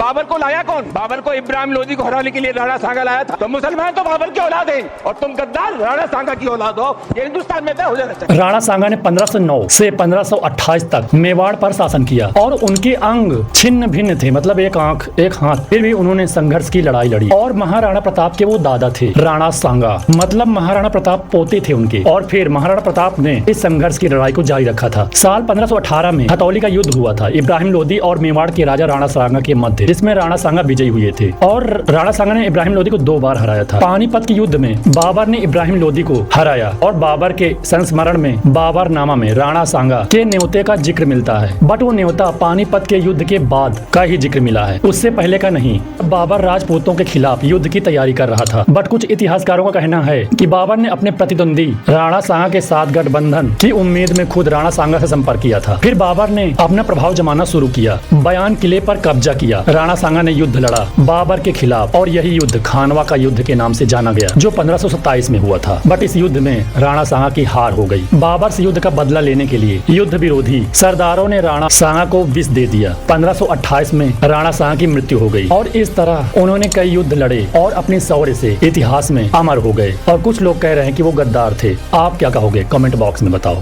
बाबर को लाया कौन? बाबर को इब्राहिम लोदी को हराने के लिए राणा सांगा लाया था। तो मुसलमान तो बाबर की औलाद है और तुम गद्दार राणा सांगा की औलाद हो। ये हिंदुस्तान में तय हो जाना चाहिए। राणा सांगा ने 1509 से 1528 तक मेवाड़ पर शासन किया और उनके अंग छिन्न भिन्न थे, मतलब एक आंख एक हाथ, फिर भी उन्होंने संघर्ष की लड़ाई लड़ी। और महाराणा प्रताप के वो दादा थे राणा सांगा, मतलब महाराणा प्रताप पोते थे उनके। और फिर महाराणा प्रताप ने इस संघर्ष की लड़ाई को जारी रखा था। साल 1518 में हथौली का युद्ध हुआ था इब्राहिम लोदी और मेवाड़ के राजा राणा सांगा के मध्य, जिसमें राणा सांगा विजयी हुए थे और राणा सांगा ने इब्राहिम लोदी को 2 बार हराया था। पानीपत के युद्ध में बाबर ने इब्राहिम लोदी को हराया और बाबर के संस्मरण में बाबरनामा में राणा सांगा के न्योते का जिक्र मिलता है, बट वो न्योता पानीपत के युद्ध के बाद का ही जिक्र मिला है, उससे पहले का नहीं। बाबर राजपूतों के खिलाफ युद्ध की तैयारी कर रहा था, बट कुछ इतिहासकारों का कहना है कि बाबर ने अपने प्रतिद्वंदी राणा सांगा के साथ गठबंधन की उम्मीद में खुद राणा सांगा से संपर्क किया था। फिर बाबर ने अपना प्रभाव जमाना शुरू किया, बयान किले पर कब्जा किया। राणा सांगा ने युद्ध लड़ा बाबर के खिलाफ और यही युद्ध खानवा का युद्ध के नाम से जाना गया, जो 1527 में हुआ था। बट इस युद्ध में राणा सांगा की हार हो गई। बाबर से युद्ध का बदला लेने के लिए युद्ध विरोधी सरदारों ने राणा सांगा को विष दे दिया। 1528 में राणा सांगा की मृत्यु हो गई और इस तरह उन्होंने कई युद्ध लड़े और अपने शौर्य से इतिहास में अमर हो गए। और कुछ लोग कह रहे हैं कि वो गद्दार थे। आप क्या कहोगे? कमेंट बॉक्स में बताओ।